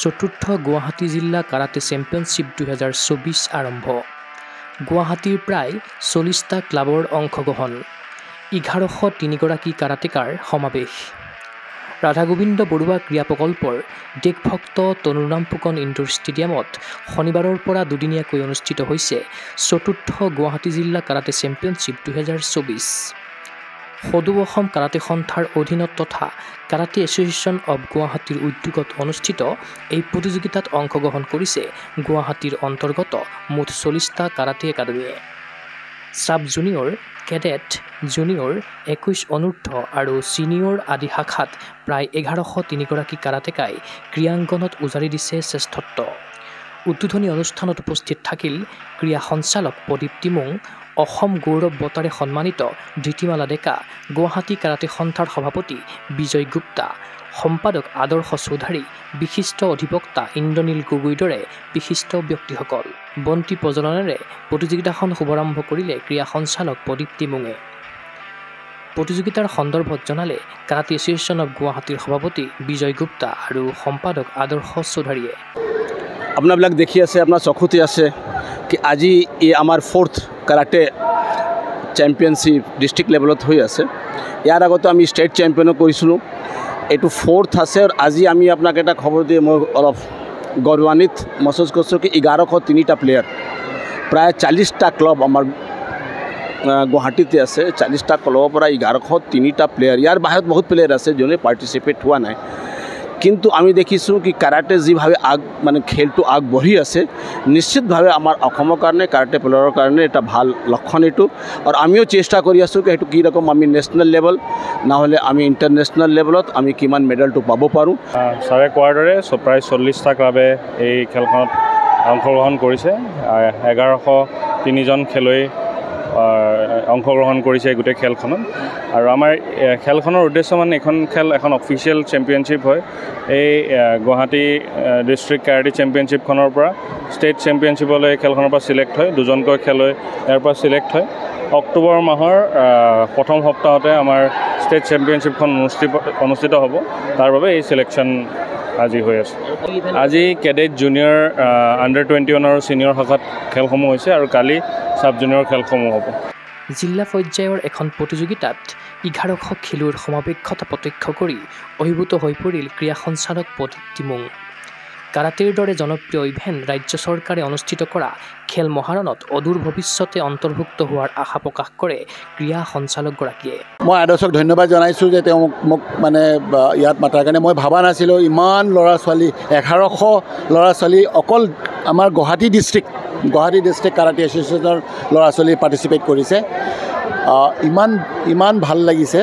চতুৰ্থ গুৱাহাটী জিলা karate championship 2024 আৰম্ভ। গুৱাহাটীৰ প্ৰায় 40টা ক্লাবৰ অংশগ্ৰহণ। 1103 গৰাকী কাৰাটেকাৰ সমাৱেশ। ৰাধা গোবিন্দ বৰুৱা ক্ৰীড়া প্ৰকল্পৰ দেশভক্ত তনুৰাম ফুকন ইনডোৰ ষ্টেডিয়ামত শনিবাৰৰ পৰা দুদিনীয়াকৈ অনুষ্ঠিত হৈছে চতুৰ্থ গুৱাহাটী জিলা কাৰাটে চেম্পিয়নশ্বিপ 2024। সদৌ অসম কাৰাটে সন্থাৰ অধীনত তথা কাৰাটে এছ'চিয়েশ্যন অৱ গুৱাহাটীৰ উদ্যোগত অনুষ্ঠিত এই প্ৰতিযোগিতাত অংশগ্ৰহণ কৰিছে গুৱাহাটীৰ অন্তৰ্গত মুঠ 40টা কাৰাটে একাডেমীয়ে। ছাব জুনিয়ৰ, কেডেট, জুনিয়ৰ, 21 অনূৰ্ধ্ব আৰু ছিনিয়ৰ আদি শাখাত প্ৰায় 1103 গৰাকী কাৰাটেকাই ক্ৰীড়াংগনত উজাৰি দিছে শ্ৰেষ্ঠত্ব। উদ্বোধনী অনুষ্ঠানত উপস্থিত থাকিল ক্ৰীড়া সঞ্চালক প্ৰদীপ টিমুং, অসম গৌৰৱ বঁটাৰে সন্মানিত ধৃতিমালা ডেকা, গুৱাহাটী কাৰাটে সন্থাৰ সভাপতি বিজয় গুপ্তা, সম্পাদক আদৰ্শ চৌধাৰী, বিশিষ্ট অধিবক্তা ইন্দ্ৰনীল গগৈৰ দৰে বিশিষ্ট ব্যক্তিসকল। বন্তি প্ৰজ্বলনেৰে প্ৰতিযোগিতাখন শুভাৰম্ভ কৰিলে ক্ৰীড়া সঞ্চালক প্ৰদীপ টিমুঙে। প্ৰতিযোগিতাৰ সন্দৰ্ভত জনালে কাৰাটে এছ'চিয়েশ্যন অৱ গুৱাহাটীৰ সভাপতি বিজয় গুপ্তা আৰু সম্পাদক আদৰ্শ চৌধাৰীয়ে। আপোনাবিলাক দেখি আছে, আপোনাৰ চকুতে আছে কি আজি এই আমাৰ 4th কাৰাটে চেম্পিয়নশ্বিপ ডিষ্ট্ৰিক্ট লেভেলত হৈ আছে। ইয়াৰ আগতে আমি ষ্টেট চেম্পিয়নো কৰিছিলোঁ, এইটো 4th আছে। আৰু আজি আমি আপোনাক এটা খবৰ দিয়ে মই অলপ গৌৰৱান্বিত মহসুস কৰিছোঁ কি 1103টা প্লেয়াৰ, প্ৰায় 40টা ক্লাব আমাৰ গুৱাহাটীতে আছে। 40টা ক্লাবৰ পৰা 1103টা প্লেয়াৰ, ইয়াৰ বাহিৰত বহুত প্লেয়াৰ আছে যোনে পাৰ্টিচিপেট হোৱা নাই। কিন্তু আমি দেখিছোঁ কি কাৰাটে যিভাৱে খেলটো আগবাঢ়ি আছে, নিশ্চিতভাৱে আমাৰ অসমৰ কাৰণে কাৰাটে প্লেয়াৰৰ কাৰণে এটা ভাল লক্ষণ এইটো। আৰু আমিও চেষ্টা কৰি আছোঁ কি সেইটো কীৰকম আমি নেশ্যনেল লেভেল নহ'লে আমি ইণ্টাৰনেশ্যনেল লেভেলত আমি কিমান মেডেলটো পাব পাৰোঁ। ছাৰে কোৱাৰ দৰে প্ৰায় 40টা ক্লাবে এই খেলখনত অংশগ্ৰহণ কৰিছে। 1103জন খেলুৱৈ অংশগ্ৰহণ কৰিছে গোটেই খেলখনত। আৰু আমাৰ খেলখনৰ উদ্দেশ্য এইখন খেল এখন অফিচিয়েল চেম্পিয়নশ্বিপ হয়। এই গুৱাহাটী ডিষ্ট্ৰিক্ট কাৰাটে চেম্পিয়নশ্বিপখনৰ পৰা ষ্টেট চেম্পিয়নশ্বিপলৈ খেলখনৰ পৰা চিলেক্ট হয়, দুজনকৈ খেলুৱৈ ইয়াৰ পৰা চিলেক্ট হয়। অক্টোবৰ মাহৰ প্ৰথম সপ্তাহতে আমাৰ ষ্টেট চেম্পিয়নশ্বিপখন অনুষ্ঠিত হ'ব, তাৰ বাবে এই চিলেকশ্যন আজি হৈ আছে। আজি কেডেট, জুনিয়ৰ, আণ্ডাৰ 21 আৰু ছিনিয়ৰ শাখাত খেলসমূহ হৈছে আৰু কালি ছাব জুনিয়ৰ খেলসমূহ হ'ব। জিলা পৰ্যায়ৰ এখন প্ৰতিযোগিতাত 1100 খেলুৱৈৰ সমাৱেশতা প্ৰত্যক্ষ কৰি অভিভূত হৈ পৰিল ক্ৰীড়া সঞ্চালক প্ৰদীপ টিমুং। কাৰাটেৰ দৰে জনপ্ৰিয় ইভেণ্ট ৰাজ্য চৰকাৰে অনুষ্ঠিত কৰা খেল মহাৰণত অদূৰ ভৱিষ্যতে অন্তৰ্ভুক্ত হোৱাৰ আশা প্ৰকাশ কৰে ক্ৰীড়া সঞ্চালকগৰাকীয়ে। মই আদৰ্শক ধন্যবাদ জনাইছোঁ যে তেওঁ মোক ইয়াত মাতাৰ কাৰণে। মই ভবা নাছিলোঁ ইমান ল'ৰা ছোৱালী, 1100 ল'ৰা ছোৱালী অকল আমাৰ গুৱাহাটী ডিষ্ট্ৰিক্ট কাৰাটে এছ'চিয়েশ্যনৰ ল'ৰা ছোৱালী পাৰ্টিচিপেট কৰিছে। ইমান ভাল লাগিছে,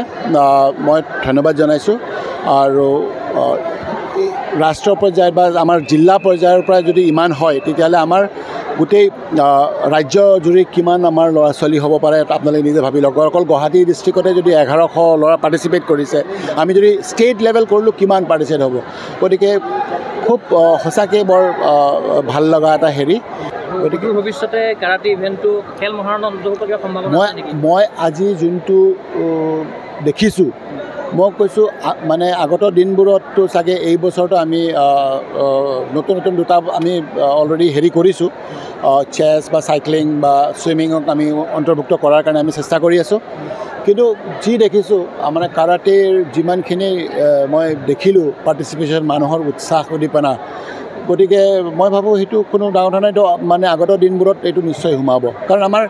মই ধন্যবাদ জনাইছোঁ। আৰু ৰাষ্ট্ৰীয় পৰ্যায়ত বা আমাৰ জিলা পৰ্যায়ৰ পৰা যদি ইমান হয়, তেতিয়াহ'লে আমাৰ গোটেই ৰাজ্য জুৰি কিমান আমাৰ ল'ৰা ছোৱালী হ'ব পাৰে আপোনালোকে নিজে ভাবি লওক। অকল গুৱাহাটী ডিষ্ট্ৰিক্টতে যদি 1100 ল'ৰা পাৰ্টিচিপেট কৰিছে, আমি যদি ষ্টেট লেভেল কৰিলোঁ কিমান পাৰ্টিচিপেট হ'ব। গতিকে খুব সঁচাকৈ বৰ ভাল লগা এটা হেৰি। গতিকে ভৱিষ্যতে কাৰাটে ইভেণ্টটো খেল মহাৰণত অন্তৰ্ভুক্ত কৰাৰ সম্ভাৱনা আছে নেকি? মই আজি যোনটো দেখিছোঁ, মই কৈছোঁ আগত দিনবোৰততো চাগে এই বছৰতো আমি নতুন দুটা আমি অলৰেডি হেৰি কৰিছোঁ, চেছ বা চাইক্লিং বা ছুইমিঙক আমি অন্তৰ্ভুক্ত কৰাৰ কাৰণে আমি চেষ্টা কৰি আছোঁ। কিন্তু যি দেখিছোঁ কাৰাটেৰ যিমানখিনি মই দেখিলোঁ পাৰ্টিচিপেশ্যন, মানুহৰ উৎসাহ উদ্দীপনা, গতিকে মই ভাবোঁ সেইটো কোনো ডাঙৰ কথা নাই। আগত দিনবোৰত এইটো নিশ্চয় সোমাব, কাৰণ আমাৰ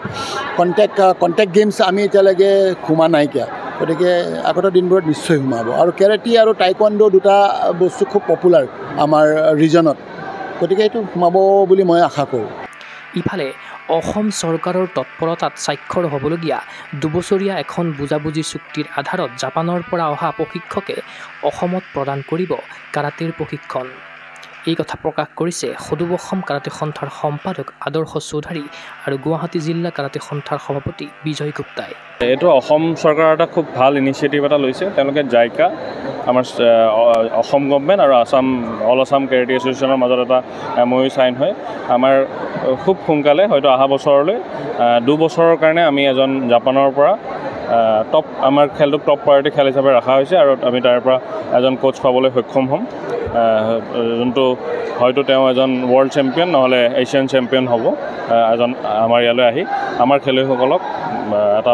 কণ্টেক্ট গেমছ আমি এতিয়ালৈকে সোমোৱা নাইকিয়া। গতিকে আগত দিনবোৰত নিশ্চয় সোমাব। আৰু কেৰাটে আৰু টাইকোৱাণ্ডো দুটা বস্তু খুব পপুলাৰ আমাৰ ৰিজনত, গতিকে এইটো সোমাব বুলি মই আশা কৰোঁ। ইফালে অসম চৰকাৰৰ তৎপৰতাত স্বাক্ষৰ হ'বলগীয়া 2 বছৰীয়া এখন বুজাবুজি চুক্তিৰ আধাৰত জাপানৰ পৰা অহা প্ৰশিক্ষকে অসমত প্ৰদান কৰিব কাৰাটেৰ প্ৰশিক্ষণ। এই কথা প্ৰকাশ কৰিছে সদৌ অসম কাৰাটে সন্থাৰ সম্পাদক আদৰ্শ চৌধাৰী আৰু গুৱাহাটী জিলা কাৰাটে সন্থাৰ সভাপতি বিজয় গুপ্তাই। এইটো অসম চৰকাৰৰ এটা খুব ভাল ইনিচিয়েটিভ এটা লৈছে। তেওঁলোকে জাইকা, আমাৰ অসম গভৰ্ণমেণ্ট আৰু অল আছাম কেৰাটে এছ'চিয়েশ্যনৰ মাজত এটা MOU চাইন হয়। আমাৰ খুব সোনকালে হয়তো অহা বছৰলৈ 2 বছৰৰ কাৰণে আমি এজন জাপানৰ পৰা টপ আমাৰ খেলটোক টপ প্ৰায়ৰিটি খেল হিচাপে ৰখা হৈছে আৰু আমি তাৰ পৰা এজন কোচ পাবলৈ সক্ষম হ'ম যোনটো হয়তো তেওঁ এজন ৱৰ্ল্ড চেম্পিয়ন নহ'লে এছিয়ান চেম্পিয়ন হ'ব এজন আমাৰ ইয়ালৈ আহি আমাৰ খেলুৱৈসকলক এটা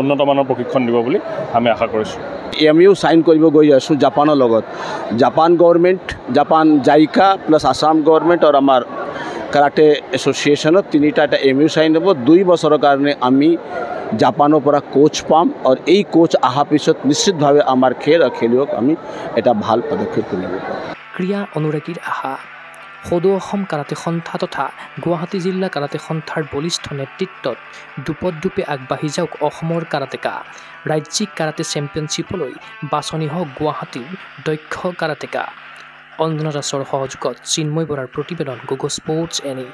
উন্নত মানৰ প্ৰশিক্ষণ দিব বুলি আমি আশা কৰিছোঁ MU সাইন কৰিব গৈ আছোঁ জাপানৰ লগত Japan government Japan JICA plus Assam government আৰু আমাৰ কাৰাটে এছ'চিয়েশ্যনত তিনিটা এটা MU সাইন হ'ব 2 বছৰৰ কাৰণে আমি জাপানৰ পৰা কোচ পাম আৰু এই কোচ অহাৰ পিছত নিশ্চিতভাৱে আমাৰ খেল আৰু খেলুৱৈক আমি এটা ভাল পদক্ষেপ কৰিব পাৰিম ক্ৰীড়া অনুৰাগীৰ আশা সদৌ অসম কাৰাটে সন্থা তথা গুৱাহাটী জিলা কাৰাটে সন্থাৰ বলিষ্ঠ নেতৃত্বত দুপদূপে আগবাঢ়ি যাওক অসমৰ কাৰাটেকা ৰাজ্যিক কাৰাটে চেম্পিয়নশ্বিপলৈ বাছনি হওক গুৱাহাটীৰ দক্ষ কাৰাটেকা অঞ্জনা দাসৰ সহযোগত চিন্ময় বৰাৰ প্ৰতিবেদন গুগল স্পৰ্টছ এনি